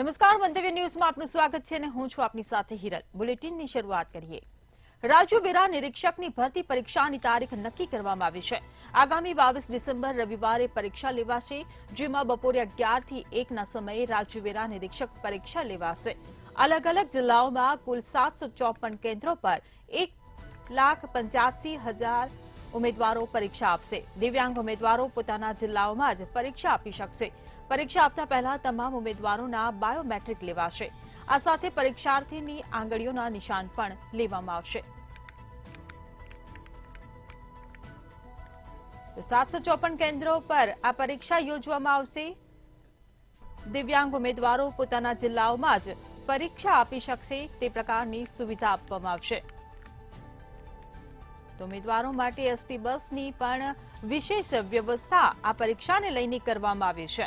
નમસ્કાર, મંતવ્ય ન્યૂઝમાં આપનું સ્વાગત છે અને હું છું આપની સાથે હિરલ। બુલેટિનની શરૂઆત કરીએ। રાજ્ય વેરા નિરીક્ષકની ભરતી પરીક્ષાની તારીખ નક્કી કરવામાં આવી છે। આગામી 22 ડિસેમ્બર રવિવારે પરીક્ષા લેવાશે, જેમાં બપોરે 11 થી 1ના સમયે રાજ્ય વેરા નિરીક્ષક પરીક્ષા લેવાશે। અલગ અલગ જિલ્લાઓમાં કુલ 754 કેન્દ્રો પર 1,85,000 ઉમેદવારો પરીક્ષા આપશે। દિવ્યાંગ ઉમેદવારો પોતાના જિલ્લાઓમાં જ પરીક્ષા આપી શકશે। પરીક્ષા આપતા પહેલા તમામ ઉમેદવારોના બાયોમેટ્રિક લેવાશે। આ સાથે પરીક્ષાર્થીની આંગળીઓના નિશાન પણ લેવામાં આવશે। 754 કેન્દ્રો પર આ પરીક્ષા યોજવામાં આવશે। દિવ્યાંગ ઉમેદવારો પોતાના જિલ્લાઓમાં જ પરીક્ષા આપી શકશે તે પ્રકારની સુવિધા આપવામાં આવશે। તો ઉમેદવારો માટે એસટી બસની પણ વિશેષ વ્યવસ્થા આ પરીક્ષાને લઈને કરવામાં આવી છે।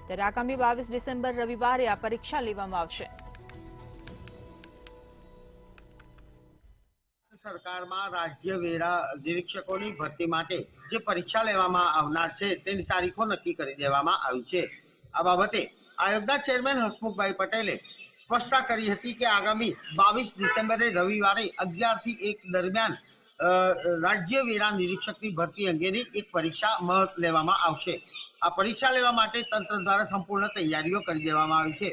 ત્યારે આગામી 22 ડિસેમ્બર રવિવારે આ પરીક્ષા લેવામાં આવશે। સરકારમાં રાજ્ય વેરા નિરીક્ષકોની ભરતી માટે જે પરીક્ષા લેવામાં આવનાર છે તેની તારીખો નક્કી કરી દેવામાં આવી છે। આ બાબતે આયોગના ચેરમેન હસમુખભાઈ પટેલે સ્પષ્ટતા કરી હતી કે આગામી 22 ડિસેમ્બરે રવિવારે 11 થી 1 દરમિયાન રાજ્ય વેરા નિરીક્ષકની ભરતી અંગેની એક પરીક્ષા લેવામાં આવશે। આ પરીક્ષા લેવા માટે તંત્ર દ્વારા સંપૂર્ણ તૈયારીઓ કરી દેવામાં આવી છે।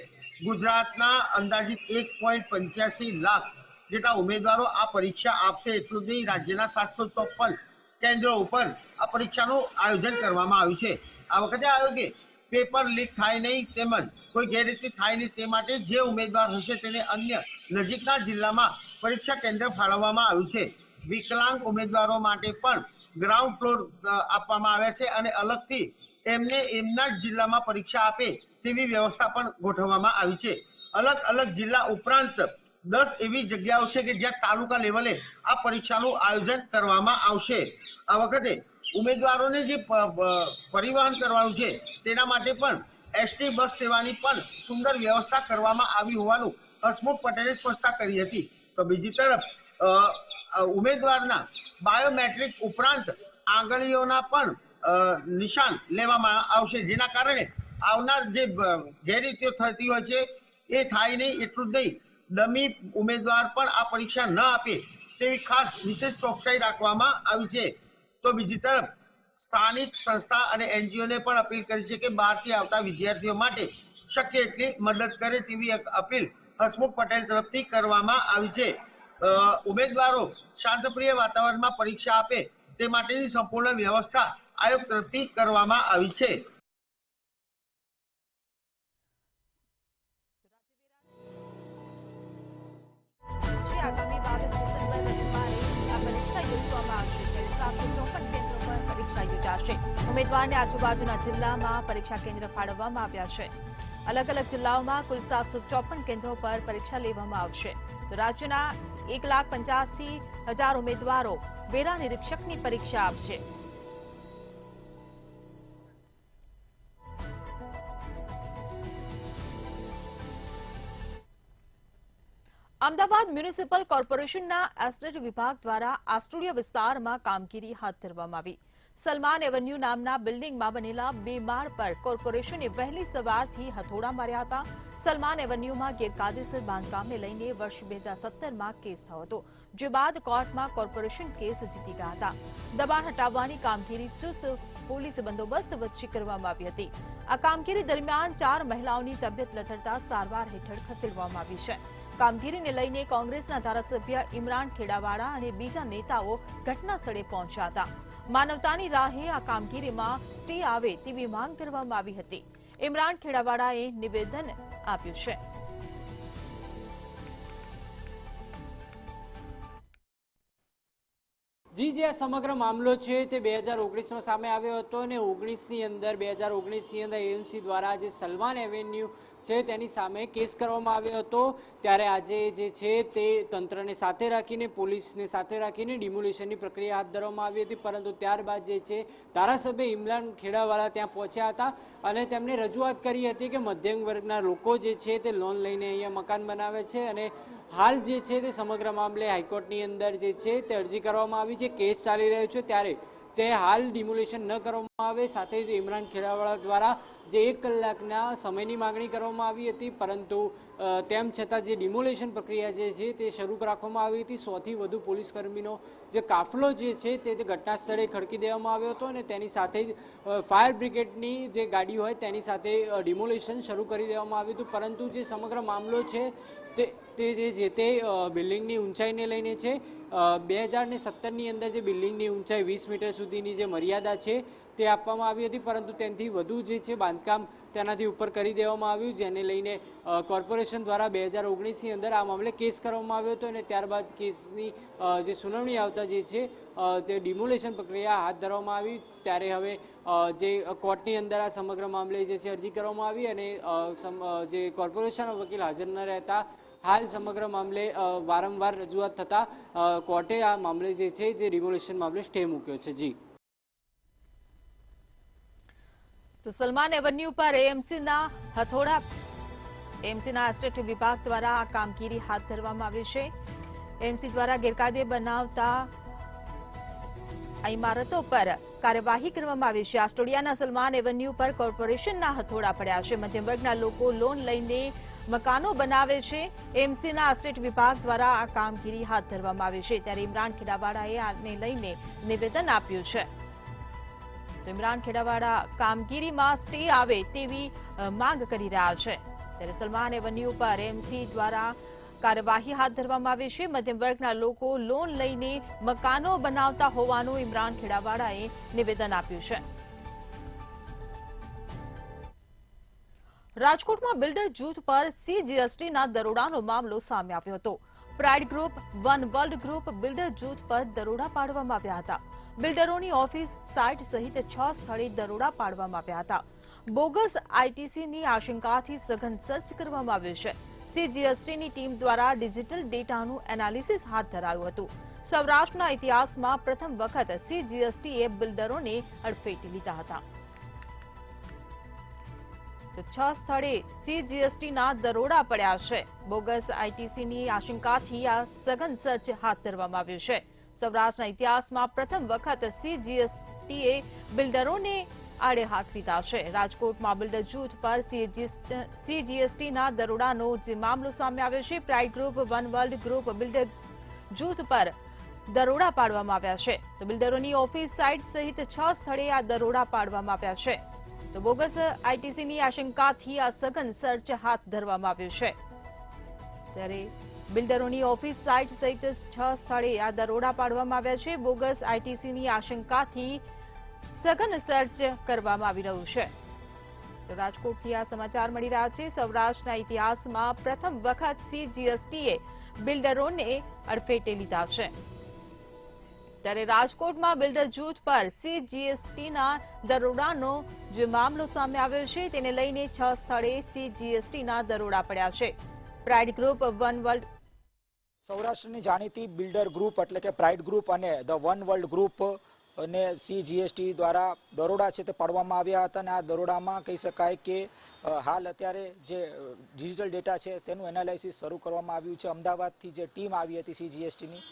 ગુજરાતના અંદાજિત 1.85 લાખ જેટલા ઉમેદવારો આ પરીક્ષા આપશે। એટલું જ નહીં, રાજ્યના 754 કેન્દ્રો ઉપર આ પરીક્ષાનું આયોજન કરવામાં આવ્યું છે। આ વખતે આયોગે પેપર લીક થાય નહીં તેમજ કોઈ ગેરરીતિ થાય નહીં તે માટે જે ઉમેદવાર હશે તેને અન્ય નજીકના જિલ્લામાં પરીક્ષા કેન્દ્ર ફાળવવામાં આવ્યું છે। વિકલાંગ ઉમેદવારો માટે પણ ગ્રાઉન્ડ ફ્લોર આપવામાં આવ્યા છે અને અલગથી એમને એમના જ જિલ્લામાં પરીક્ષા આપે તેવી વ્યવસ્થા પણ ગોઠવવામાં આવી છે। અલગ અલગ જિલ્લા ઉપરાંત 10 એવી જગ્યાઓ છે કે જ્યાં તાલુકા લેવલે આ પરીક્ષાનું આયોજન કરવામાં આવશે। આ વખતે ઉમેદવારોને જે પરિવહન કરવાનું છે તેના માટે પણ એસટી બસ સેવાની પણ સુંદર વ્યવસ્થા કરવામાં આવી હોવાનું હસમુખ પટેલે સ્પષ્ટતા કરી હતી। તો બીજી તરફ ઉમેદવારના બાયોમેટ્રિક ઉપરાંત આંગળીઓના પણ નિશાન લેવામાં આવશે, જેના કારણે આવનાર જે ગેરરીતિઓ થતી હોય છે એ થાય નહીં। એટલું જ નહીં, ડમી ઉમેદવાર પણ આ પરીક્ષા ન આપે તેવી ખાસ વિશેષ ચોકસાઈ રાખવામાં આવી છે। તો બીજી તરફ સ્થાનિક સંસ્થા અને એનજીઓને પણ અપીલ કરી છે કે બહારથી આવતા વિદ્યાર્થીઓ માટે શક્ય એટલી મદદ કરે તેવી એક અપીલ હસમુખ પટેલ તરફથી કરવામાં આવી છે। ઉમેદવારો શાંતપ્રિય વાતાવરણમાં પરીક્ષા આપે તે માટેની સંપૂર્ણ વ્યવસ્થા આયોગ તરફથી કરવામાં આવી છે। આગામી 22 ડિસેમ્બર રવિવારે આ પરીક્ષા યોજવામાં આવશે। 754 કેન્દ્રો પર પરીક્ષા યોજાશે। ઉમેદવારને આજુબાજુના જિલ્લામાં પરીક્ષા કેન્દ્ર ફાળવવામાં આવ્યા છે। અલગ અલગ જિલ્લાઓમાં કુલ 754 કેન્દ્રો પર પરીક્ષા લેવામાં આવશે। તો રાજ્યના 1,85,000 ઉમેદવારો વેરા નિરીક્ષકની પરીક્ષા આપશે। અમદાવાદ મ્યુનિસિપલ કોર્પોરેશનના એસ્ટેટ વિભાગ દ્વારા આસ્ટોડિયા વિસ્તારમાં કામગીરી હાથ ધરવામાં આવી। સલમાન એવન્યુ નામના બિલ્ડિંગમાં બનેલા 2 માળ પર કોર્પોરેશને વહેલી સવારથી હથોડા માર્યા હતા। સલમાન એવન્યુમાં ગેરકાયદેસર બાંધકામને લઈને વર્ષ 2017માં કેસ થયો હતો, જે બાદ કોર્ટમાં કોર્પોરેશન કેસ જીતી ગયા હતા। દબાણ હટાવવાની કામગીરી ચુસ્ત પોલીસ બંદોબસ્ત વચ્ચે કરવામાં આવી હતી। આ કામગીરી દરમિયાન 4 મહિલાઓની તબિયત લથડતા સારવાર હેઠળ ખસેડવામાં આવી છે। કામગીરીને લઈને કોંગ્રેસના ધારાસભ્ય ઇમરાન ખેડાવાડા અને બીજા નેતાઓ ઘટના સ્થળે પહોંચ્યા હતા। માનવતાની રાહે આ કામગીરીમાં સ્ટે આવે તેવી માંગ કરવામાં આવી હતી। ઇમરાન ખેડાવાડાએ નિવેદન આપ્યું છે। જે આ સમગ્ર મામલો છે તે 2019માં સામે આવ્યો હતો અને 2019ની અંદર એએમસી દ્વારા જે સલમાન એવન્યુ છે તેની સામે કેસ કરવામાં આવ્યો હતો। ત્યારે આજે જે છે તે તંત્રને સાથે રાખીને, પોલીસને સાથે રાખીને ડિમોલિશનની પ્રક્રિયા હાથ ધરવામાં આવી હતી, પરંતુ ત્યારબાદ જે છે ધારાસભ્ય ઇમરાન ખેડાવાળા ત્યાં પહોંચ્યા હતા અને તેમણે રજૂઆત કરી હતી કે મધ્યમ વર્ગના લોકો જે છે તે લોન લઈને અહીંયા મકાન બનાવે છે અને હાલ જે છે તે સમગ્ર મામલે હાઈકોર્ટની અંદર જે છે તે અરજી કરવામાં આવી છે, કેસ ચાલી રહ્યો છે। ત્યારે તે હાલ ડિમોલેશન ન કરવામાં આવે, સાથે જ ઇમરાન ખેડાવાળા દ્વારા જે 1 કલાકના સમયની માગણી કરવામાં આવી હતી, પરંતુ તેમ છતાં જે ડિમોલેશન પ્રક્રિયા જે છે તે શરૂ રાખવામાં આવી હતી. 100થી વધુ પોલીસ કર્મીનો જે કાફલો જે છે તે ઘટના સ્થળે ખડકી દેવામાં આવ્યો હતો અને તેની સાથે જ ફાયર બ્રિગેડની જે ગાડી હોય તેની સાથે ડિમોલેશન શરૂ કરી દેવામાં આવ્યું હતું. પરંતુ જે સમગ્ર મામલો છે તે જે તે બિલ્ડિંગની ઊંચાઈને લઈને છે. 2017ની અંદર જે બિલ્ડિંગની ઊંચાઈ 20 મીટર સુધીની જે મર્યાદા છે તે આપવામાં આવી હતી, પરંતુ તેનાથી વધુ જે છે બાંધકામ તેનાથી ઉપર કરી દેવામાં આવ્યું, જેને લઈને કોર્પોરેશન દ્વારા 2019ની અંદર આ મામલે કેસ કરવામાં આવ્યો હતો અને ત્યારબાદ કેસની જે સુનાવણી આવતા જે છે તે ડિમોલેશન પ્રક્રિયા હાથ ધરવામાં આવી. ત્યારે હવે જે કોર્ટની અંદર આ સમગ્ર મામલે જે છે અરજી કરવામાં આવી અને જે કોર્પોરેશનનો વકીલ હાજર ન રહેતા હાલ સમગ્ર મામલે વારંવાર રજૂઆત થતા કોર્ટે આ મામલે જે છે જે ડિમોલેશન મામલે સ્ટે મૂક્યો છે. જી, તો સલમાન એવન્યુ પર એએમસીના એસ્ટેટ વિભાગ દ્વારા આ કામગીરી હાથ ધરવામાં આવી છે. એએમસી દ્વારા ગેરકાયદે બનાવતા આ ઇમારતો પર કાર્યવાહી કરવામાં આવી છે. આસ્ટોડિયાના સલમાન એવન્યુ પર કોર્પોરેશનના હથોડા પડ્યા છે. મધ્યમ વર્ગના લોકો લોન લઈને મકાનો બનાવે છે. એએમસીના એસ્ટેટ વિભાગ દ્વારા આ કામગીરી હાથ ધરવામાં આવી છે. ત્યારે ઇમરાન ખેડાવાળાએ આને લઈને નિવેદન આપ્યું છે. તો ઇમરાન ખેડાવાળા કામગીરીમાં સ્ટે આવે તેવી માંગ કરી રહ્યા છે. ત્યારે સલમાન એવન્યુ પર એએમસી દ્વારા કાર્યવાહી હાથ ધરવામાં આવી છે. મધ્યમ વર્ગના લોકો લોન લઈને મકાનો બનાવતા હોવાનું ઇમરાન ખેડાવાળાએ નિવેદન આપ્યું છે. રાજકોટમાં બિલ્ડર જૂથ પર સીજીએસટીના દરોડાનો મામલો સામે આવ્યો હતો. Pride group, one world group builder જૂથ પર દરોડા પાડવામાં આવ્યા હતા. બિલ્ડરોની ઓફિસ, સાઇટ સહિત 6 સ્થળે દરોડા પાડવામાં આવ્યા હતા. બોગસ આઈટીસીની આશંકાથી સઘન સર્ચ કરવામાં આવ્યું છે. સીજીએસટીની ટીમ દ્વારા ડિજિટલ ડેટાનું એનાલિસિસ હાથ ધરાયું હતું. સૌરાષ્ટ્રના ઇતિહાસમાં પ્રથમ વખત સીજીએસટીએ બિલ્ડરોને અડફેટે લીધા હતા. તો 6 સ્થળે સીજીએસટીના દરોડા પડ્યા છે. બોગસ આઈટીસીની આશંકાથી આ સઘન સર્ચ હાથ ધરવામાં આવ્યું છે. સૌરાષ્ટ્રના ઇતિહાસમાં પ્રથમ વખત સીજીએસટીએ બિલ્ડરોને આડે હાથ લીધા છે. રાજકોટમાં બિલ્ડર જૂથ પર સીજીએસટીના દરોડાનો જે મામલો સામે આવ્યો છે. Pride group, one world group builder જૂથ પર દરોડા પાડવામાં આવ્યા છે. તો બિલ્ડરોની ઓફિસ, સાઇટ સહિત 6 સ્થળે આ દરોડા પાડવામાં આવ્યા છે. તો બોગસ આઈટીસીની આશંકાથી આ સઘન સર્ચ હાથ ધરવામાં આવ્યું છે. ત્યારે બિલ્ડરોની ઓફિસ, સાઇટ સહિત 6 સ્થળે આ દરોડા પાડવામાં આવ્યા છે. બોગસ આઈટીસીની આશંકાથી સઘન સર્ચ કરવામાં આવી રહ્યું છે. તો રાજકોટથી આ સમાચાર મળી રહ્યા છે. સૌરાષ્ટ્રના ઇતિહાસમાં પ્રથમ વખત સીજીએસટીએ બિલ્ડરોને અડફેટે લીધા છે. ત્યારે રાજકોટમાં બિલ્ડર જૂથ પર સીજીએસટીના દરોડાનો જે મામલો સામે આવ્યો છે તેને લઈને 6 સ્થળે સીજીએસટીના દરોડા પડ્યા છે. પ્રાઇડ ગ્રુપ, વન વર્લ્ડ સૌરાષ્ટ્રની જાણીતી બિલ્ડર ગ્રુપ એટલે કે પ્રાઇડ ગ્રુપ અને ધ વન વર્લ્ડ ગ્રુપ અને સીજીએસટી દ્વારા દરોડા છે તે પાડવામાં આવ્યા હતા અને આ દરોડામાં કહી શકાય કે હાલ અત્યારે જે ડિજિટલ ડેટા છે તેનું એનાલિસિસ શરૂ કરવામાં આવ્યું છે. અમદાવાદથી જે ટીમ આવી હતી સીજીએસટીની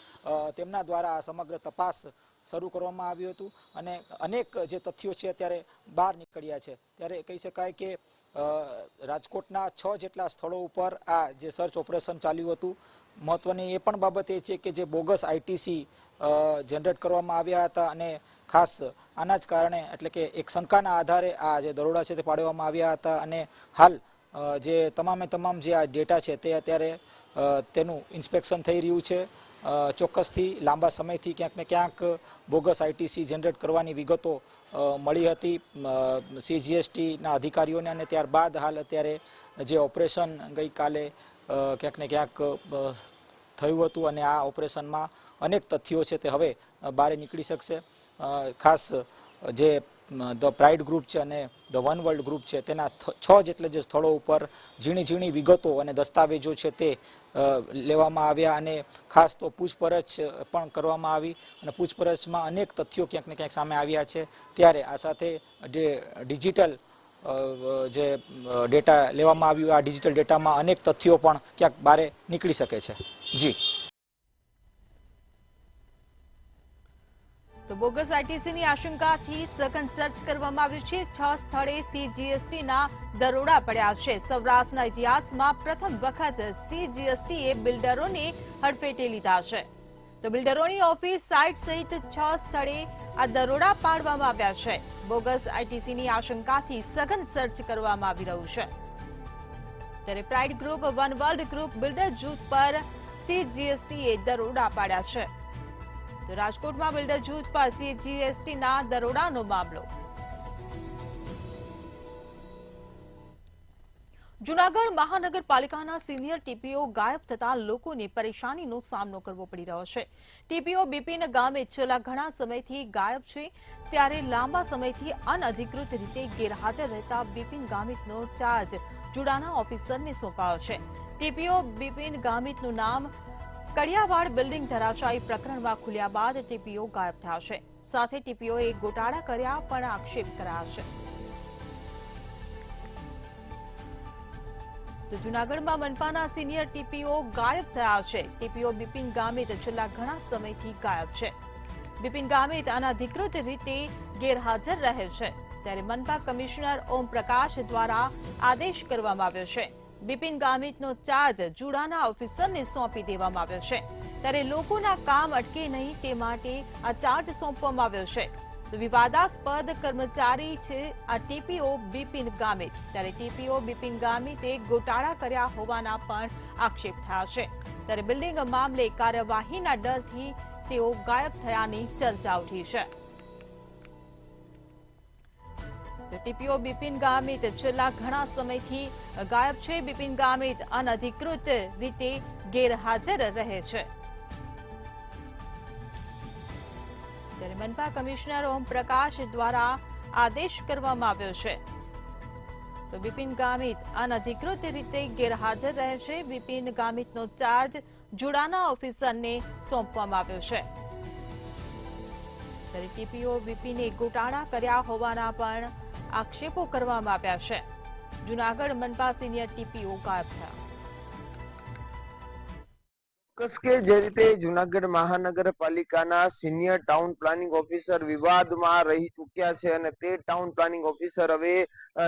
તેમના દ્વારા આ સમગ્ર તપાસ શરૂ કરવામાં આવ્યું હતું અને અનેક જે તથ્યો છે અત્યારે બહાર નીકળ્યા છે. ત્યારે કહી શકાય કે રાજકોટના 6 જેટલા સ્થળો ઉપર આ જે સર્ચ ઓપરેશન ચાલ્યું હતું. મહત્વની એ પણ બાબત એ છે કે જે બોગસ આઈટીસી જનરેટ કરવામાં આવ્યા હતા અને ખાસ આના જ કારણે એટલે કે એક શંકાના આધારે આ જે દરોડા છે તે પાડવામાં આવ્યા હતા અને હાલ જે તમામે તમામ જે આ ડેટા છે તે અત્યારે તેનું ઇન્સ્પેક્શન થઈ રહ્યું છે. ચોક્કસથી લાંબા સમયથી ક્યાંક ને ક્યાંક બોગસ આઈટીસી જનરેટ કરવાની વિગતો મળી હતી સીજીએસટીના અધિકારીઓને અને ત્યારબાદ હાલ અત્યારે જે ઓપરેશન ગઈકાલે ક્યાંક ને ક્યાંક થયું હતું અને આ ઓપરેશનમાં અનેક તથ્યો છે તે હવે બહાર નીકળી શકશે. ખાસ જે ધ પ્રાઇડ ગ્રુપ છે અને ધ વન વર્લ્ડ ગ્રુપ છે તેના 6 જેટલા જે સ્થળો ઉપર ઝીણી વિગતો અને દસ્તાવેજો છે તે લેવામાં આવ્યા અને ખાસ તો પૂછપરછ પણ કરવામાં આવી અને પૂછપરછમાં અનેક તથ્યો ક્યાંક ને ક્યાંક સામે આવ્યા છે. ત્યારે આ સાથે ડિજિટલ જે ડેટા લેવામાં આવ્યું આ ડિજિટલ ડેટામાં અનેક તથ્યો પણ ક્યાંક બહાર નીકળી શકે છે. જી, તો બોગસ આઈટીસીની આશંકાથી સઘન સર્ચ કરવામાં આવ્યું છે. 6 સ્થળે સીજીએસટીના દરોડા પડ્યા છે. સૌરાષ્ટ્રના ઇતિહાસમાં પ્રથમ વખત સીજીએસટીએ બિલ્ડરોને હડફેટે લીધા છે. તો બિલ્ડરોની ઓફિસ સાઇટ સહિત 6 સ્થળે આ દરોડા પાડવામાં આવ્યા છે. બોગસ આઈટીસીની આશંકાથી સઘન સર્ચ કરવામાં આવી રહ્યું છે. ત્યારે pride group, one world group builder જૂથ પર સીજીએસટીએ દરોડા પાડ્યા છે. તો રાજકોટમાં બિલ્ડર જૂથ પર સીજીએસટીના દરોડાનો મામલો. જૂનાગઢ મહાનગરપાલિકાના સિનિયર ટીપીઓ ગાયબ થતા લોકોને પરેશાનીનો સામનો કરવો પડી રહ્યો છે. ટીપીઓ બિપિન ગામે છેલ્લા ઘણા સમયથી ગાયબ છે. ત્યારે લાંબા સમયથી અનધિકૃત રીતે ગેરહાજર રહેતા બિપિન ગામિતનો ચાર્જ જુડાના ઓફિસરને સોંપાયો છે. ટીપીઓ બિપિન ગામિતનું નામ કડિયાવાડ બિલ્ડિંગ ધરાશાયી પ્રકરણમાં ખુલ્યા બાદ ટીપીઓ ગાયબ થયા છે. સાથે ટીપીઓએ ગોટાળા કર્યા પણ આક્ષેપ કરાયા છે. તો જૂનાગઢમાં મનપાના સિનિયર ટીપીઓ ગાયબ થયા છે. ટીપીઓ બિપિન ગામિત છેલ્લા ઘણા સમયથી ગાયબ છે. બિપિન ગામિત અનધિકૃત રીતે ગેરહાજર રહે છે. ત્યારે મનપા કમિશનર ઓમ પ્રકાશ દ્વારા આદેશ કરવામાં આવ્યો છે. બિપિન ગામિતનો ચાર્જ જુડાના ઓફિસરને સોંપી દેવામાં આવ્યો છે. ત્યારે લોકોના કામ અટકે નહીં તે માટે આ ચાર્જ સોંપવામાં આવ્યો છે. તો વિવાદાસ્પદ કર્મચારી છે આ ટીપીઓ બિપિન ગામિત. ત્યારે ટીપીઓ બિપિન ગામિતે ગોટાળા કર્યા હોવાના પણ આક્ષેપ થયા છે. ત્યારે બિલ્ડિંગ મામલે કાર્યવાહીના ડરથી તેઓ ગાયબ થયાની ચર્ચા ઉઠી છે. તો ટીપીઓ બિપિન ગામિત છેલ્લા ઘણા સમયથી ગાયબ છે. બિપિન ગામિત અનધિકૃત રીતે ગેરહાજર રહે છે. ત્યારે મનપા કમિશનર ઓમ પ્રકાશ દ્વારા આદેશ કરવામાં આવ્યો છે. તો બિપિન ગામિત અનધિકૃત રીતે ગેરહાજર રહે છે. બિપિન ગામિતનો ચાર્જ જુડાના ઓફિસરને સોંપવામાં આવ્યો છે. ત્યારે ટીપીઓ બિપિને ગોટાળા કર્યા હોવાના પણ આક્ષેપો કરવામાં આવ્યા છે. જૂનાગઢ મનપા સિનિયર ટીપીઓ ગાયબ થયા. ચોક્કસ કે જે રીતે જૂનાગઢ મહાનગરપાલિકાના સિનિયર ટાઉન પ્લાનિંગ ઓફિસર વિવાદમાં રહી ચૂક્યા છે અને તે ટાઉન પ્લાનિંગ ઓફિસર હવે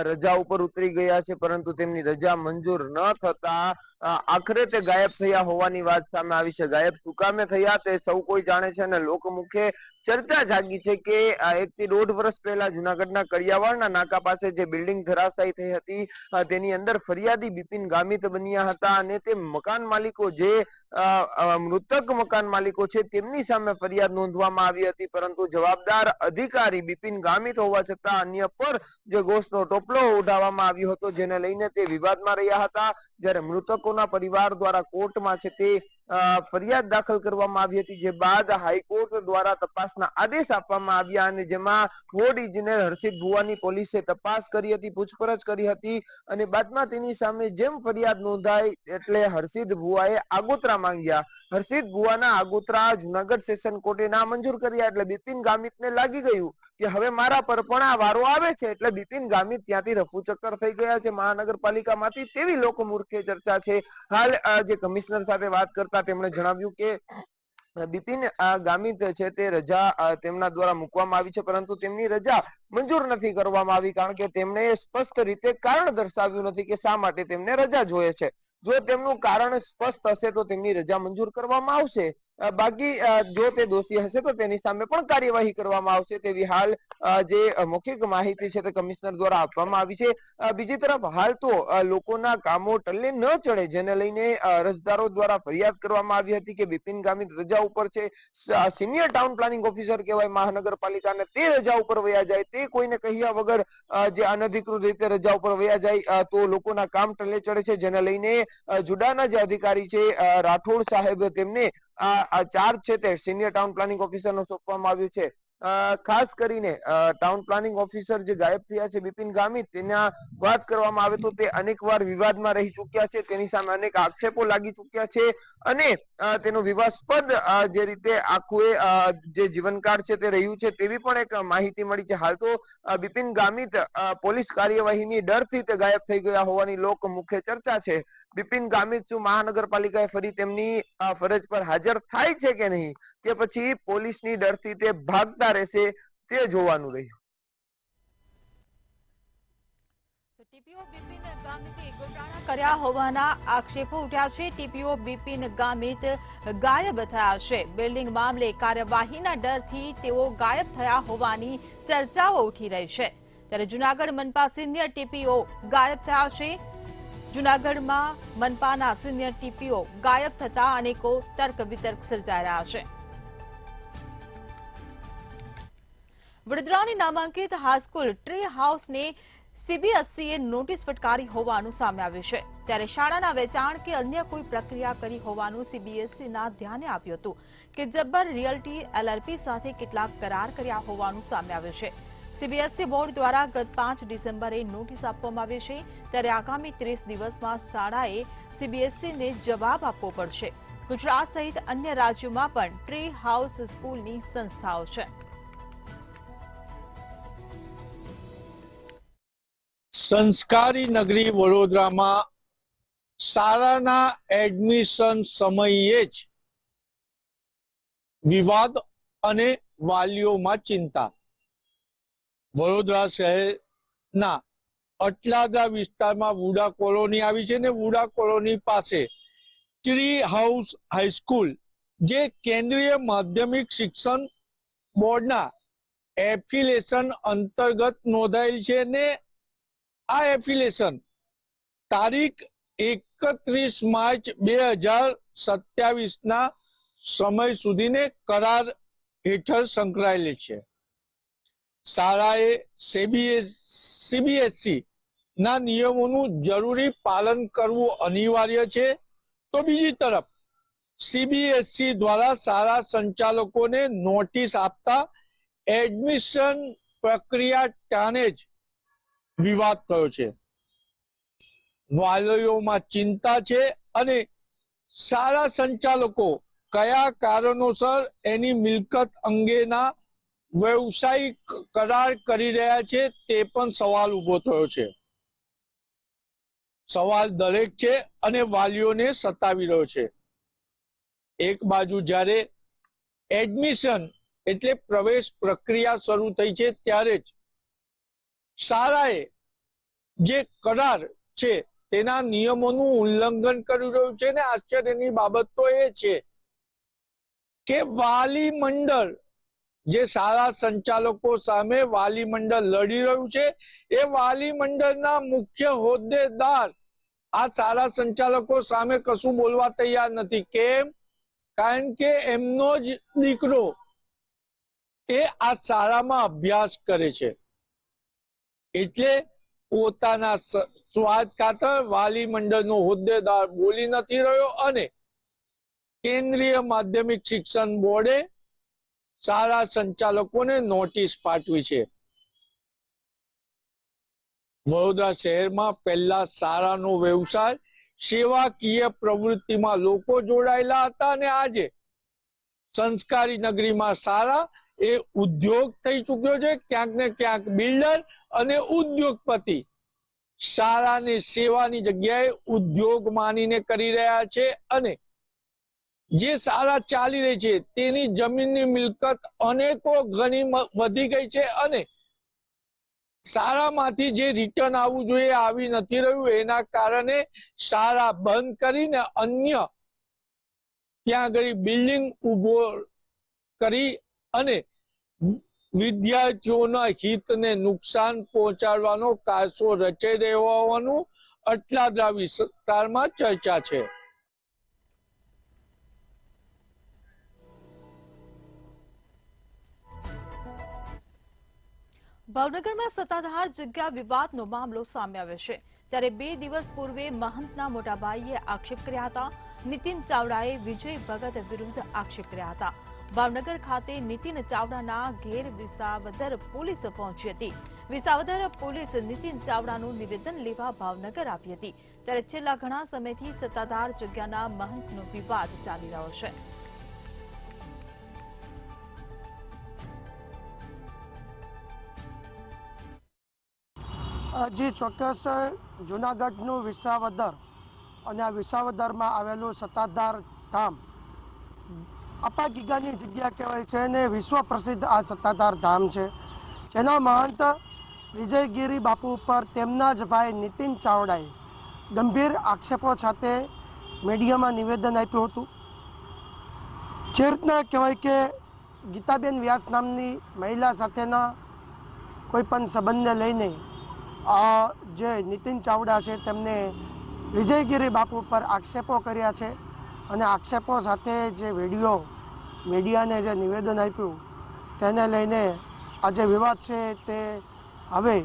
રજા ઉપર ઉતરી ગયા છે, પરંતુ તેમની રજા મંજૂર ન થતા આખરે તે ગાયબ થયા હોવાની વાત સામે આવી છે. ગાયબ શું કામે થયા તે સૌ કોઈ જાણે છે અને લોકમુખે ચર્ચા જાગી છે કે 1 થી 1.5 વર્ષ પહેલા જૂનાગઢના કડિયાવાડના નાકા પાસે જે બિલ્ડિંગ ધરાશાયી થઈ હતી તેની અંદર ફરિયાદી બિપિન ગામિત બન્યા હતા અને તે મકાન માલિકો જે મૃતક મકાન માલિકો છે તેમની સામે ફરિયાદ નોંધવામાં આવી હતી, પરંતુ જવાબદાર અધિકારી બિપિન ગામિત હોવા છતાં અન્ય પર જે ગોસનો ટોપલો ઉઠાવવામાં આવ્યો હતો, જેને લઈને તે વિવાદમાં રહ્યા હતા. જ્યારે મૃતકોના પરિવાર દ્વારા કોર્ટમાં છે તે ફરિયાદ દાખલ કરવામાં આવી હતી, જે બાદ હાઈકોર્ટ દ્વારા તપાસના આદેશ આપવામાં આવ્યા અને જેમાં વોર્ડ ઇજનેર હર્ષિત ભુવાની પોલીસે તપાસ કરી હતી, પૂછપરછ કરી હતી અને બાદમાં તેની સામે જેમ ફરિયાદ નોંધાઈ એટલે હર્ષિત ભુવાએ આગોતરા માંગ્યા. હર્ષિત ભુવાના આગોતરા જૂનાગઢ સેશન કોર્ટે નામંજૂર કર્યા એટલે બિપિન ગામિતને લાગી ગયું કે હવે મારા પર પણ આ વારો આવે છે, એટલે બિપિન ગામિત ત્યાંથી રફુચક્કર થઈ ગયા છે મહાનગરપાલિકામાંથી, તેવી લોકમુખે ચર્ચા છે. હાલ જે કમિશનર સાથે વાત કરતા તેમણે જણાવ્યું કે બિપિન ગામિત છે તે રજા તેમના દ્વારા મૂકવામાં આવી છે, પરંતુ તેમની રજા મંજૂર નથી કરવામાં આવી, કારણ કે તેમણે સ્પષ્ટ રીતે કારણ દર્શાવ્યું નથી કે શા માટે તેમને રજા જોઈએ છે. જો તેમનું કારણ સ્પષ્ટ હશે તો તેમની રજા મંજૂર કરવામાં આવશે, બાકી જો તે દોષી હશે તો તેની સામે પણ કાર્યવાહી કરવામાં આવશે, તેવી હાલ જે મૌખિક માહિતી છે તે કમિશનર દ્વારા આપવામાં આવી છે. બીજી તરફ હાલ તો લોકોના કામો ટલ્લે ન ચડે, જેને લઈને અરજદારો દ્વારા ફરિયાદ કરવામાં આવી હતી કે બિપિન ગામિત રજા ઉપર છે, સિનિયર ટાઉન પ્લાનિંગ ઓફિસર કહેવાય મહાનગરપાલિકાને, તે રજા ઉપર વયા જાય, તે કોઈને કહ્યા વગર જે અનધિકૃત રીતે રજા ઉપર વયા જાય તો લોકોના કામ ટલ્લે ચડે છે, જેને લઈને જુડાના જે અધિકારી છે રાઠોડ સાહેબ તેમને આ ચાર્જ છે તે સિનિયર ટાઉન પ્લાનિંગ ઓફિસરનો સોંપવામાં આવ્યો છે. ખાસ કરીને ટાઉન પ્લાનિંગ ઓફિસર જે ગાયબ થયા છે બિપિન ગામિત, તેના વાત કરવામાં આવે તો તે અનેકવાર વિવાદમાં રહી ચૂક્યા છે, તેની સામે અનેક આક્ષેપો લાગી ચૂક્યા છે અને તેનો વિવાદાસ્પદ જે રીતે આખું જે જીવનકાળ છે તે રહ્યું છે તેવી પણ એક માહિતી મળી છે. હાલ તો બિપિન ગામિત પોલીસ કાર્યવાહીની ડરથી તે ગાયબ થઈ ગયા હોવાની લોકમુખે ચર્ચા છે. બિપિન ગામિત શું મહાનગરપાલિકાએ ફરી તેમની ફરજ પર હાજર થાય છે કે નહીં કે પછી પોલીસની ડરથી તે ભાગતા રહેશે તે જોવાનું રહ્યું. ટીપીઓ બિપિન ગામિતે ગોટાળા કર્યા હોવાના આક્ષેપો ઉઠ્યા છે. ટીપીઓ બિપિન ગામિત ગાયબ થયા છે. બિલ્ડિંગ મામલે કાર્યવાહીના ડરથી તેઓ ગાયબ થયા હોવાની ચર્ચાઓ ઉઠી રહી છે. ત્યારે જૂનાગઢ મનપા સિનિયર ટીપીઓ ગાયબ થયા છે. જૂનાગઢમાં મનપાના સિનિયર ટીપીઓ ગાયબ થતા અનેકો તર્ક વિતર્ક સર્જાઈ રહ્યા છે. વડોદરાની નામાંકિત હાઈસ્કૂલ ટ્રી હાઉસને સીબીએસઈએ નોટિસ ફટકારી હોવાનું સામે આવ્યું છે. ત્યારે શાળાના વેચાણ કે અન્ય કોઈ પ્રક્રિયા કરી હોવાનું સીબીએસઈના ધ્યાને આવ્યું હતું કે જબ્બર રિયલ્ટી એલએલપી સાથે કેટલાક કરાર કર્યા હોવાનું સામે આવ્યું છે. સીબીએસઈ બોર્ડ દ્વારા ગત 5 ડિસેમ્બરે નોટિસ આપવામાં આવી છે. ત્યારે આગામી 30 દિવસમાં શાળાએ સીબીએસઈને જવાબ આપવો પડશે. ગુજરાત સહિત અન્ય રાજ્યોમાં પણ ટ્રી હાઉસ સ્કૂલની સંસ્થાઓ છે. સંસ્કારી નગરી વડોદરામાં શાળાના એડમિશન સમયે જ વિવાદ અને વાલીઓમાં ચિંતા. વડોદરા શહેરના અટલાદરા વિસ્તારમાં વુડા કોલોની આવી છે ને વુડા કોલોની પાસે ટ્રી હાઉસ હાઈસ્કૂલ જે કેન્દ્રીય માધ્યમિક શિક્ષણ બોર્ડના એફિલિએશન અંતર્ગત નોંધાયેલ છે ને આ એફિલિએશન તારીખ 31 માર્ચ 2027 સમય સુધીને કરાર હેઠળ સંકળાયેલી છે. શાળાએ સીબીએસઈ ના નિયમોનું જરૂરી પાલન કરવું અનિવાર્ય છે. તો બીજી તરફ સીબીએસઈ દ્વારા શાળા સંચાલકોને નોટિસ આપતા એડમિશન પ્રક્રિયા ટાણે જ વિવાદ થયો છે. વાલીઓમાં ચિંતા છે અને શાળા સંચાલકો કયા કારણોસર એની મિલકત અંગેના વ્યવસાયિક કરાર કરી રહ્યા છે તે પણ સવાલ ઉભો થયો છે. સવાલ દરેક છે અને વાલીઓને સતાવી રહ્યો છે. એક બાજુ જ્યારે એડમિશન એટલે પ્રવેશ પ્રક્રિયા શરૂ થઈ છે ત્યારે જ શાળાએ જે કરાર છે તેના નિયમોનું ઉલ્લંઘન કરી રહ્યું છે ને આશ્ચર્યની બાબત તો એ છે કે વાલી મંડળ જે શાળા સંચાલકો સામે વાલી મંડળ લડી રહ્યું છે એ વાલી મંડળના મુખ્ય હોદ્દેદાર આ શાળા સંચાલકો સામે કશું બોલવા તૈયાર નથી. કેમ? કારણ કે એમનો જ દીકરો એ આ શાળામાં અભ્યાસ કરે છે. એટલે પોતાના સ્વાર્થ ખાતર વાલી મંડળનો હોદ્દેદાર બોલી નથી રહ્યો અને કેન્દ્રીય માધ્યમિક શિક્ષણ બોર્ડે શાળા સંચાલકોને નોટિસ પાઠવી છે. વડોદરા શહેરમાં પહેલા શાળાનો વ્યવસાય સેવાકીય પ્રવૃત્તિમાં લોકો જોડાયેલા હતા અને આજે સંસ્કારી નગરીમાં શાળા એ ઉદ્યોગ થઈ ચુક્યો છે. ક્યાંક ને ક્યાંક બિલ્ડર અને ઉદ્યોગપતિ શાળાને સેવાની જગ્યાએ ઉદ્યોગ માનીને કરી રહ્યા છે અને જે શાળા ચાલી રહી છે તેની જમીનની મિલકત અનેકો ગણી વધી ગઈ છે અને શાળામાંથી જે રિટર્ન આવવું જોઈએ આવી નથી રહ્યું. એના કારણે શાળા બંધ કરીને અન્ય ત્યાં આગળ બિલ્ડિંગ ઉભો કરી અને વિદ્યાર્થીઓના હિતને નુકસાન પહોંચાડવાનો કારસો રચાઈ રહ્યો હોવાનું અટલાદરા વિસ્તારમાં ચર્ચા છે. ભાવનગરમાં સત્તાધાર જગ્યા વિવાદનો મામલો સામે આવ્યો છે. ત્યારે 2 દિવસ પૂર્વે મહંતના મોટાભાઈએ આક્ષેપ કર્યા હતા. નીતિન ચાવડાએ વિજય ભગત વિરુદ્ધ આક્ષેપ કર્યા હતા. ભાવનગર ખાતે નીતિન ચાવડાના ઘેર વિસાવદર પોલીસ પહોંચી હતી. વિસાવદર પોલીસ નીતિન ચાવડાનું નિવેદન લેવા ભાવનગર આવી હતી. ત્યારે છેલ્લા ઘણા સમયથી સત્તાધાર જગ્યાના મહંતનો વિવાદ ચાલી રહ્યો છે. જી ચોક્કસ જૂનાગઢનું વિસાવદર અને આ વિસાવદરમાં આવેલું સત્તાધાર ધામ અપાગીગાની જગ્યા કહેવાય છે અને વિશ્વ પ્રસિદ્ધ આ સત્તાધાર ધામ છે, જેના મહંત વિજયગીરી બાપુ ઉપર તેમના જ ભાઈ નીતિન ચાવડાએ ગંભીર આક્ષેપો સાથે મીડિયામાં નિવેદન આપ્યું હતું. જે રીતના કહેવાય કે ગીતાબેન વ્યાસ નામની મહિલા સાથેના કોઈ પણ સંબંધને લઈને જે નીતિન ચાવડા છે તેમને વિજયગીરી બાપુ પર આક્ષેપો કર્યા છે અને આક્ષેપો સાથે જે વિડીયો મીડિયાને જે નિવેદન આપ્યું તેને લઈને આ જે વિવાદ છે તે હવે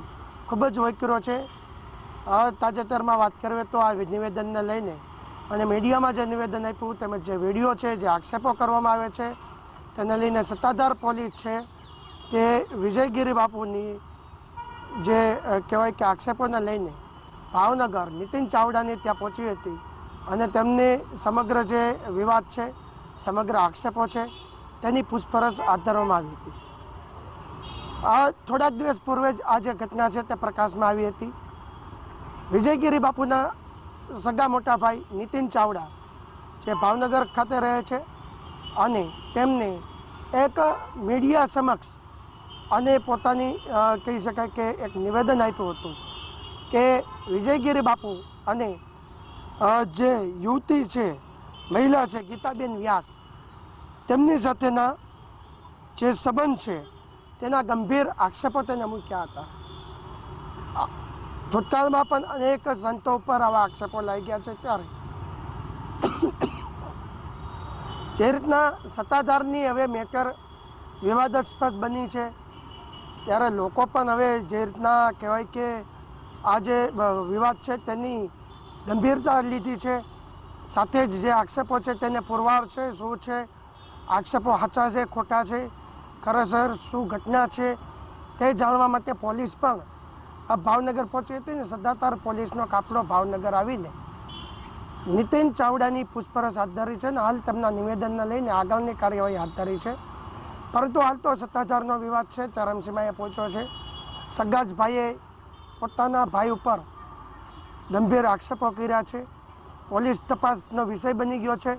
ખૂબ જ વકરો છે. તાજેતરમાં વાત કરવી તો આ નિવેદનને લઈને અને મીડિયામાં જે નિવેદન આપ્યું તેમજ જે વિડીયો છે, જે આક્ષેપો કરવામાં આવે છે તેને લઈને સત્તાધાર પોલીસ છે તે વિજયગીરી બાપુની જે કહેવાય કે આક્ષેપોને લઈને ભાવનગર નીતિન ચાવડાની ત્યાં પહોંચી હતી અને તેમની સમગ્ર જે વિવાદ છે, સમગ્ર આક્ષેપો છે તેની પૂછપરછ હાથ ધરવામાં આવી હતી. આ થોડાક દિવસ પૂર્વે જ આ જે ઘટના છે તે પ્રકાશમાં આવી હતી. વિજયગીરી બાપુના સગા મોટા ભાઈ નીતિન ચાવડા જે ભાવનગર ખાતે રહે છે અને તેમને એક મીડિયા સમક્ષ અને પોતાની કહી શકાય કે એક નિવેદન આપ્યું હતું કે વિજયગીરી બાપુ અને જે યુવતી છે, મહિલા છે ગીતાબેન વ્યાસ, તેમની સાથેના જે સંબંધ છે તેના ગંભીર આક્ષેપો તેને મૂક્યા હતા. ભૂતકાળમાં પણ અનેક સંતો ઉપર આવા આક્ષેપો લાગ્યા છે. ત્યારે જે રીતના સત્તાધારની હવે મેટર વિવાદાસ્પદ બની છે ત્યારે લોકો પણ હવે જે રીતના કહેવાય કે આ જે વિવાદ છે તેની ગંભીરતા લીધી છે. સાથે જ જે આક્ષેપો છે તેને પુરવાર છે, શું છે આક્ષેપો સાચા છે ખોટા છે, ખરેખર શું ઘટના છે તે જાણવા માટે પોલીસ પણ આ ભાવનગર પહોંચી હતી ને સત્તાધાર પોલીસનો કાફલો ભાવનગર આવીને નીતિન ચાવડાની પૂછપરછ હાથ ધરી છે અને હાલ તેમના નિવેદનને લઈને આગળની કાર્યવાહી હાથ ધરી છે. પરંતુ હાલ તો સત્તાધારનો વિવાદ છે, ચરમસીમાએ પહોંચ્યો છે. સગા જ ભાઈએ પોતાના ભાઈ ઉપર ગંભીર આક્ષેપો કર્યા છે. પોલીસ તપાસનો વિષય બની ગયો છે.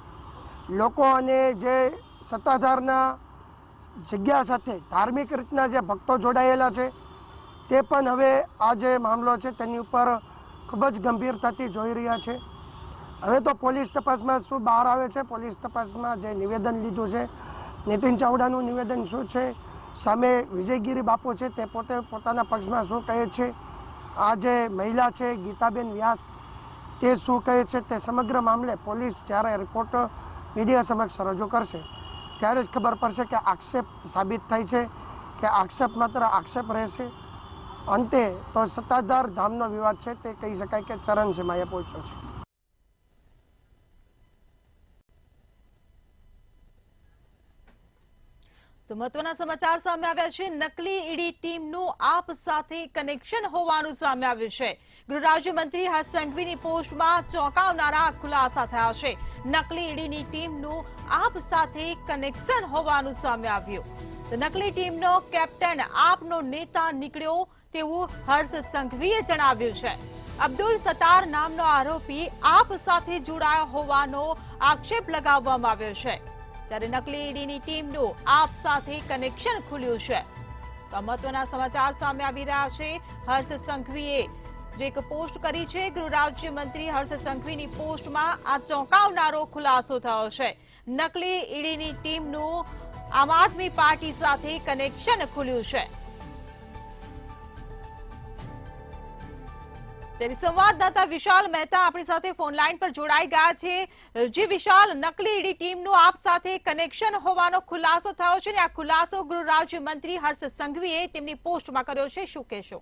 લોકો અને જે સત્તાધારના જગ્યા સાથે ધાર્મિક રીતના જે ભક્તો જોડાયેલા છે તે પણ હવે આ જે મામલો છે તેની ઉપર ખૂબ જ ગંભીરતાથી જોઈ રહ્યા છે. હવે તો પોલીસ તપાસમાં શું બહાર આવે છે, પોલીસ તપાસમાં જે નિવેદન લીધું છે, નીતિન ચાવડાનું નિવેદન શું છે, સામે વિજયગીરી બાપુ છે તે પોતે પોતાના પક્ષમાં શું કહે છે, આ જે મહિલા છે ગીતાબેન વ્યાસ તે શું કહે છે, તે સમગ્ર મામલે પોલીસ જ્યારે રિપોર્ટ મીડિયા સમક્ષ રજૂ કરશે ત્યારે જ ખબર પડશે કે આક્ષેપ સાબિત થાય છે કે આક્ષેપ માત્ર આક્ષેપ રહેશે. અંતે તો સત્તાધાર ધામનો વિવાદ છે તે કહી શકાય કે ચરમસીમાએ પહોંચ્યો છે. તો મહત્વના સમાચાર સામે આવ્યા છે. નકલી ઈડી ટીમનું આપ સાથે કનેક્શન હોવાનું સામે આવ્યું છે. ગૃહ રાજ્યમંત્રી હર્ષ સંઘવીની પોસ્ટમાં ચોંકાવનારા ખુલાસા થયા છે. નકલી ઈડીની ટીમનું આપ સાથે કનેક્શન હોવાનું સામે આવ્યું. તો નકલી ટીમનો કેપ્ટન આપનો નેતા નીકળ્યો તેવું હર્ષ સંઘવીએ જણાવ્યું છે. અબ્દુલ સત્તાર નામનો આરોપી આપ સાથે જોડાયો હોવાનો આક્ષેપ લગાવવામાં આવ્યો છે. ત્યારે નકલી ઈડીની ટીમનું આપ સાથે કનેક્શન ખુલ્યું છે. તો મહત્વના સમાચાર સામે આવી રહ્યા છે. હર્ષ સંઘવીએ જે એક પોસ્ટ કરી છે, ગૃહ રાજ્યમંત્રી હર્ષ સંઘવીની પોસ્ટમાં આ ચોંકાવનારો ખુલાસો થયો છે. નકલી ઈડીની ટીમનું આમ આદમી પાર્ટી સાથે કનેક્શન ખુલ્યું છે. ત્યારે સંવાદદાતા વિશાલ મહેતા આપણી સાથે ફોન લાઈન પર જોડાઈ ગયા છે. જે વિશાલ, નકલી ઈડી ટીમનું આપ સાથે કનેક્શન હોવાનો ખુલાસો થયો છે ને આ ખુલાસો ગૃહ રાજ્યમંત્રી હર્ષ સંઘવીએ તેમની પોસ્ટમાં કર્યો છે, શું કહેશો?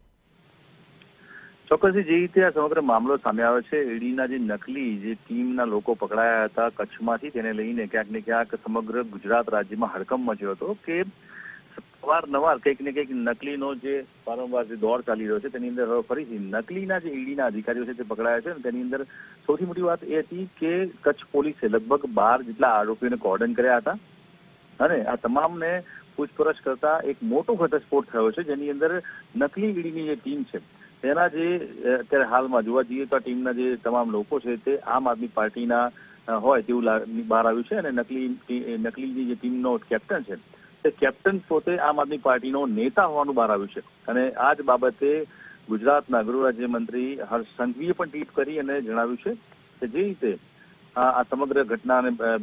ચોક્કસથી જે રીતે આ સમગ્ર મામલો સામે આવ્યો છે, ઈડીના જે નકલી જે ટીમના લોકો પકડાયા હતા કચ્છમાંથી, તેને લઈને ક્યાંક ને ક્યાંક સમગ્ર ગુજરાત રાજ્યમાં હડકંપ મચ્યો હતો કે અવારનવાર કંઈક ને કંઈક નકલીનો જે વારંવાર જે દોર ચાલી રહ્યો છે તેની અંદર હવે ફરીથી નકલીના જે ઈડીના અધિકારીઓ છે તે પકડાયા છે. તેની અંદર સૌથી મોટી વાત એ હતી કે કચ્છ પોલીસે લગભગ 12 જેટલા આરોપીઓને કોર્ડન કર્યા હતા અને આ તમામને પૂછપરછ કરતા એક મોટો ઘટસ્ફોટ થયો છે, જેની અંદર નકલી ઈડીની જે ટીમ છે તેના જે અત્યારે હાલમાં જોવા જઈએ તો આ ટીમના જે તમામ લોકો છે તે આમ આદમી પાર્ટીના હોય તેવું બહાર આવ્યું છે. અને નકલીની જે ટીમનો કેપ્ટન છે તે કેપ્ટન પોતે આમ આદમી પાર્ટીનો નેતા હોવાનું બહાર આવ્યું છે. અને આ જ બાબતે ગુજરાતના ગૃહ રાજ્યમંત્રી હર્ષ સંઘવીએ પણ ટ્વીટ કરી અને જણાવ્યું છે કે જે રીતે આ સમગ્ર ઘટના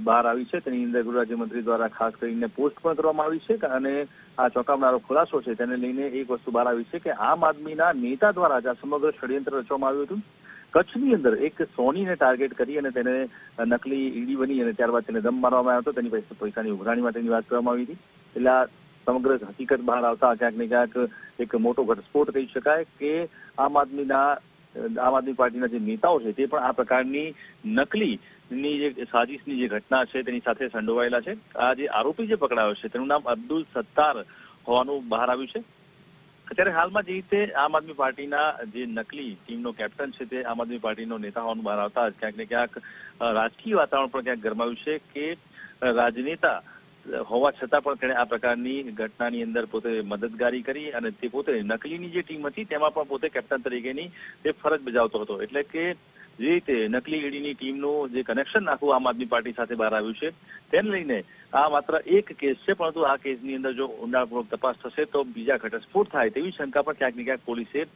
બહાર આવી છે તેની અંદર ગૃહ રાજ્યમંત્રી દ્વારા ખાસ કરીને પોસ્ટ પણ કરવામાં આવી છે. અને આ ચોંકાવનારો ખુલાસો છે તેને લઈને એક વસ્તુ બહાર આવી છે કે આમ આદમીના નેતા દ્વારા જ આ સમગ્ર ષડયંત્ર રચવામાં આવ્યું હતું. કચ્છની અંદર એક સોનીને ટાર્ગેટ કરી અને તેને નકલી ઈડી બની અને ત્યારબાદ તેને દમ મારવામાં આવ્યો હતો. તેની પાસે પૈસાની ઉઘરાણી માટેની વાત કરવામાં આવી હતી. એટલે આ સમગ્ર હકીકત બહાર આવતા ક્યાંક ને ક્યાંક એક મોટો ઘટસ્ફોટ કહી શકાય કે આમ આદમી પાર્ટીના જે નેતાઓ છે તે પણ આ પ્રકારની નકલીની જે સાજિશની જે ઘટના છે તેની સાથે સંડોવાયેલા છે. આ જે આરોપી જે પકડાયો છે તેનું નામ અબ્દુલ સત્તાર હોવાનું બહાર આવ્યું છે. અત્યારે હાલમાં જે રીતે આમ આદમી પાર્ટીના જે નકલી ટીમનો કેપ્ટન છે તે આમ આદમી પાર્ટીનો નેતા હોવાનું બહાર આવતા ક્યાંક ને ક્યાંક રાજકીય વાતાવરણ પણ ક્યાંક ગરમાયું છે કે રાજનેતા હોવા છતાં પણ તેણે આ પ્રકારની ઘટનાની અંદર પોતે મદદગારી કરી અને તે પોતે નકલીની જે ટીમ હતી તેમાં પણ પોતે કેપ્ટન તરીકેની તે ફરજ બજાવતો હતો. એટલે કે જે રીતે નકલી ઈડીની ટીમનું જે કનેક્શન આખું આમ આદમી પાર્ટી સાથે બહાર આવ્યું છે તેને લઈને આ માત્ર એક કેસ છે, પરંતુ આ કેસની અંદર જો ઊંડાણપૂર્વક તપાસ થશે તો બીજા ઘટસ્ફોટ થાય તેવી શંકા પણ ક્યાંક ને ક્યાંક પોલીસે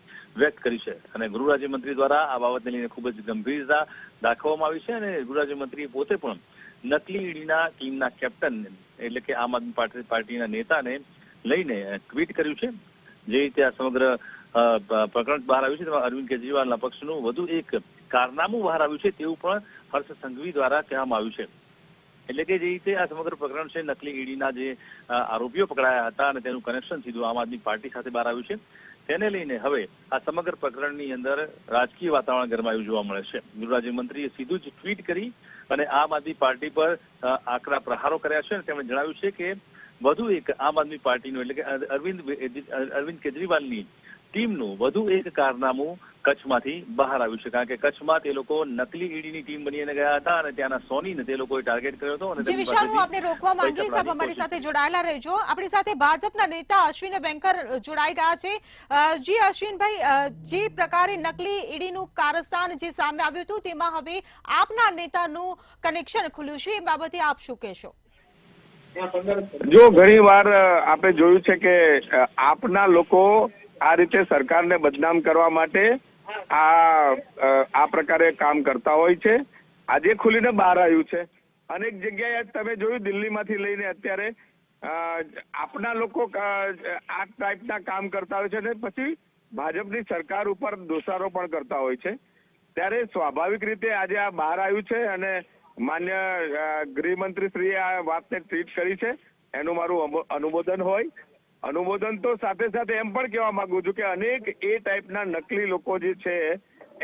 વ્યક્ત કરી છે. અને ગૃહ રાજ્યમંત્રી દ્વારા આ બાબતને લઈને ખૂબ જ ગંભીરતા દાખવવામાં આવી છે. અને ગૃહ રાજ્યમંત્રીએ પોતે પણ નકલી ઈડીના ટીમના કેપ્ટન એટલે કે આમ આદમી પાર્ટીના નેતાને લઈને ટ્વીટ કર્યું છે. જે રીતે આ સમગ્ર પ્રકરણ બહાર આવ્યું છે તેમાં અરવિંદ કેજરીવાલના પક્ષનું વધુ એક કારનામું બહાર આવ્યું છે તેવું પણ હર્ષ સંઘવી દ્વારા કહેવામાં આવ્યું છે. એટલે કે જે રીતે આ સમગ્ર પ્રકરણ છે નકલી ઈડીના જે આરોપીઓ પકડાયા હતા અને તેનું કનેક્શન સીધું આમ આદમી પાર્ટી સાથે બહાર આવ્યું છે તેને લઈને હવે આ સમગ્ર પ્રકરણની અંદર રાજકીય વાતાવરણ ગરમાયું જોવા મળે છે. ગૃહ રાજ્યમંત્રીએ સીધું જ ટ્વીટ કરી અને આમ આદમી પાર્ટી પર આકરા પ્રહારો કર્યા છે. અને તેમણે જણાવ્યું છે કે વધુ એક આમ આદમી પાર્ટીનું એટલે કે અરવિંદ કેજરીવાલની ટીમનું વધુ એક કારનામું કચ્છમાંથી બહાર આવ્યું છે. કારણ કે કચ્છમાં તે લોકો નકલી ઈડીની ટીમ બનીને ગયા હતા અને ત્યાંના સોનીને તે લોકોએ ટાર્ગેટ કર્યો હતો. અને જે વિશાલ હું આપને રોકવા માંગીશ, આપ અમારી સાથે જોડાયેલા રહેજો. આપણી સાથે ભાજપના નેતા અશ્વિન બેંકર જોડાઈ ગયા છે. જી અશ્વિનભાઈ, જે પ્રકારે નકલી ઈડીનું કારસ્તાન જે સામે આવ્યું હતું તેમાં હવે આપના નેતાનું કનેક્શન ખુલ્યું છે, એ બાબતે આપ શું કહેશો? જો ઘણી વાર આપણે જોયું છે કે આપના લોકો આ રીતે સરકારને બદનામ કરવા માટે આ પ્રકારે કામ કરતા હોય છે. આજે ખુલીને બહાર આવ્યું છે. અનેક જગ્યાએ તમે જોયું દિલ્હીમાંથી લઈને અત્યારે આપના લોકો આ ટાઈપના કામ કરતા હોય છે અને પછી ભાજપની સરકાર ઉપર દોષારોપણ કરતા હોય છે. ત્યારે સ્વાભાવિક રીતે આજે આ બહાર આવ્યું છે અને માન્ય ગૃહમંત્રીશ્રીએ આ વાતને ટ્વીટ કરી છે. એનું મારું અનુમોદન હોય. અનુમોદન તો સાથે સાથે એમ પણ કહેવા માંગુ છું કે અનેક એ ટાઈપના નકલી લોકો જે છે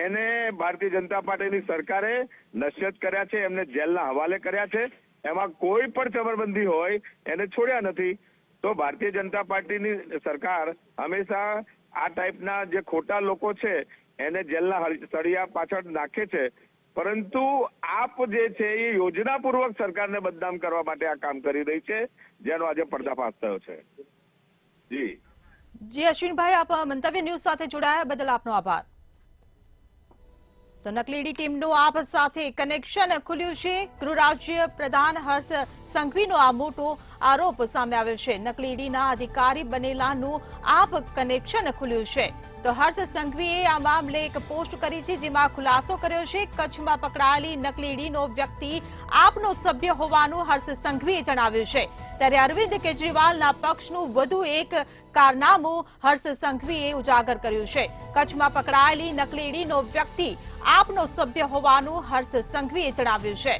એને ભારતીય જનતા પાર્ટીની સરકારે નશ્યત કર્યા છે, એમને જેલના હવાલે કર્યા છે. એમાં કોઈ પણ ચમરબંધી હોય એને છોડ્યા નથી. તો ભારતીય જનતા પાર્ટીની સરકાર હંમેશા આ ટાઈપના જે ખોટા લોકો છે એને જેલના સળિયા પાછળ નાખે છે. પરંતુ આપ જે છે એ યોજનાપૂર્વક સરકારને બદનામ કરવા માટે આ કામ કરી રહી છે, જેનો આજે પર્દાફાશ થયો છે. જી અશ્વિનભાઈ, આપ મંતવ્ય ન્યૂઝ સાથે જોડાયા બદલ આપનો આભાર. તો નકલી ઈડી ટીમનું આપ સાથે કનેક્શન ખુલ્યું છે. ગૃહ રાજ્ય પ્રધાન હર્ષ સંઘવીનો આ મોટો આરોપ સામે આવ્યો છે. નકલી ઈડીના અધિકારી બનેલાનું આપ કનેક્શન ખુલ્યું છે. તો હર્ષ સંઘવીએ આ મામલે એક પોસ્ટ કરી છે જેમાં ખુલાસો કર્યો છે. કચ્છમાં પકડાયેલી નકલી ઈડીનો વ્યક્તિ આપનો સભ્ય હોવાનું હર્ષ સંઘવીએ જણાવ્યું છે. ત્યારે અરવિંદ કેજરીવાલના પક્ષનું વધુ એક કારનામું હર્ષ સંઘવીએ ઉજાગર કર્યું છે. કચ્છમાં પકડાયેલી નકલી ઈડીનો વ્યક્તિ આપનો સભ્ય હોવાનું હર્ષ સંઘવીએ જણાવ્યું છે.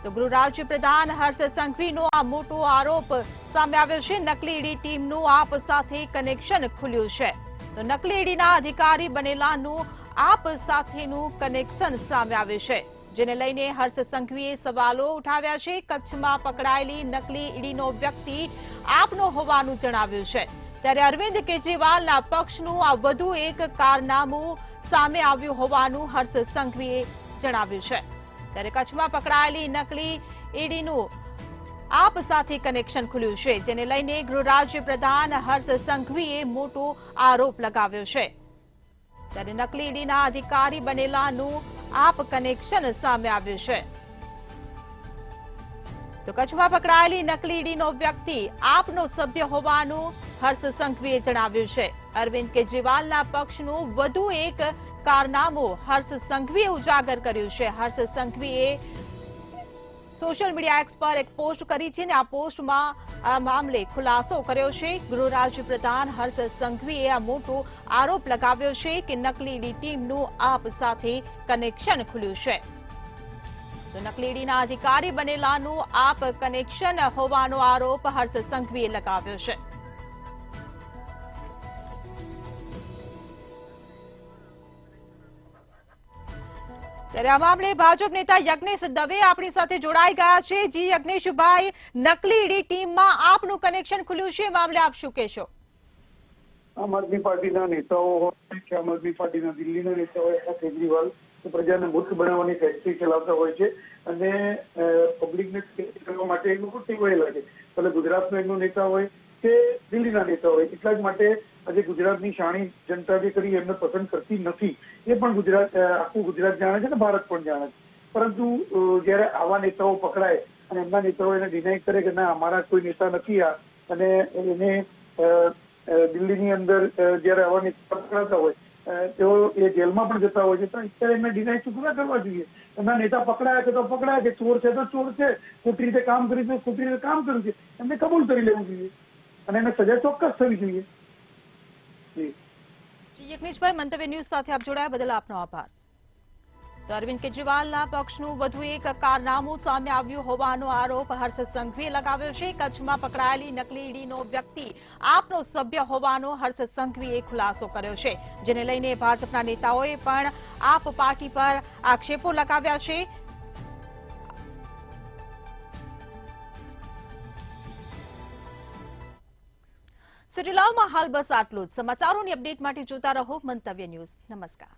તો ગૃહ રાજ્ય પ્રધાન હર્ષ સંઘવીનો આ મોટો આરોપ સામે આવ્યો છે. નકલી ઈડી ટીમનું આપ સાથે કનેક્શન ખુલ્યું છે. તો નકલી ઈડીના અધિકારી બનેલાનું આપ સાથેનું કનેક્શન સામે આવ્યું છે, જેને લઈને હર્ષ સંઘવીએ સવાલો ઉઠાવ્યા છે. કચ્છમાં પકડાયેલી નકલી ઈડીનો વ્યક્તિ આપનો હોવાનું જણાવ્યું છે. ત્યારે અરવિંદ કેજરીવાલના પક્ષનું આ વધુ એક કારનામું સામે આવ્યું હોવાનું હર્ષ સંઘવીએ જણાવ્યું છે. ત્યારે કચ્છમાં પકડાયેલી નકલી ઈડીનું આપ સાથે કનેક્શન ખુલ્યું છે, જેને લઈને ગૃહ રાજ્ય પ્રધાન હર્ષ સંઘવીએ મોટો આરોપ લગાવ્યો છે. ત્યારે નકલી ઈડીના અધિકારી બનેલાનું આપ કનેક્શન સામે આવ્યું છે. તો કચ્છમાં પકડાયેલી નકલી ઈડીનો વ્યક્તિ આપનો સભ્ય હોવાનું હર્ષ સંઘવીએ જણાવ્યું છે. અરવિંદ કેજરીવાલના પક્ષનું વધુ એક કારનામું હર્ષ સંઘવીએ ઉજાગર કર્યું છે. હર્ષ સંઘવીએ સોશિયલ મીડિયા એક્સ પર એક પોસ્ટ કરી છે અને આ પોસ્ટમાં આ મામલે ખુલાસો કર્યો છે. ગૃહ રાજ્ય પ્રધાન હર્ષ સંઘવીએ આ મોટો આરોપ લગાવ્યો છે કે નકલી ઈડી ટીમનું આપ સાથે કનેક્શન ખુલ્યું છે. તો નકલી ઈડીના અધિકારી બનેલાનું આપ કનેક્શન હોવાનો આરોપ હર્ષ સંઘવીએ લગાવ્યો છે. ત્યારે આ મામલે ભાજપ નેતા યજ્ઞેશ દવે આપણી સાથે જોડાઈ ગયા છે. જી યજ્ઞેશભાઈ, નકલી ઈડી ટીમમાં આપનું કનેક્શન ખુલ્યું છે, મામલે આપ શું કહેશો? આમ આદમી પાર્ટીના નેતાઓ હોય કે આમ આદમી પાર્ટીના દિલ્હીના નેતાઓ હોય, કેજરીવાલ પ્રજાને મૂર્ખ બનાવવાની ફેક્ટરી ચલાવતા હોય છે અને પબ્લિકને કરવા માટે એ લોકો ટેવાયેલા છે. ભલે ગુજરાતનો એમનો નેતા હોય કે દિલ્હીના નેતા હોય, એટલા જ માટે આજે ગુજરાતની શાણી જનતા જે કરી એમને પસંદ કરતી નથી. એ પણ ગુજરાત, આખું ગુજરાત જાણે છે ને ભારત પણ જાણે છે. પરંતુ જયારે આવા નેતાઓ પકડાય અને એમના નેતાઓ એને ડિનાય કરે કે ના અમારા કોઈ નેતા નથી આ, અને એને દિલ્હીની અંદર જયારે આવા નેતા પકડાતા હોય તેઓ એ જેલમાં પણ જતા હોય છે, તો અત્યારે એમને ડિનાય ચૂકવા કરવા જોઈએ. એમના નેતા પકડાયા છે તો પકડાયા છે, ચોર છે તો ચોર છે, ખોટી રીતે કામ કર્યું છે ખોટી રીતે કામ કર્યું છે, એમને કબૂલ કરી લેવું જોઈએ અને એને સજા ચોક્કસ થવી જોઈએ. યજ્ઞેશભાઈ, મંતવ્ય ન્યૂઝ સાથે આપ જોડાયા બદલ આપનો આભાર. તો અરવિંદ કેજરીવાલના પક્ષનું વધુ એક કારનામું સામે આવ્યું હોવાનો આરોપ હર્ષ સંઘવીએ લગાવ્યો છે. કચ્છમાં પકડાયેલી નકલી ઈડીનો વ્યક્તિ આપનો સભ્ય હોવાનો હર્ષ સંઘવીએ ખુલાસો કર્યો છે, જેને લઈને ભાજપના નેતાઓએ પણ આપ પાર્ટી પર આક્ષેપો લગાવ્યા છે. સિટી લાઈવમાં હાલ બસ આટલું જ. સમાચારોની અપડેટ માટે જોતા રહો મંતવ્ય ન્યૂઝ. નમસ્કાર.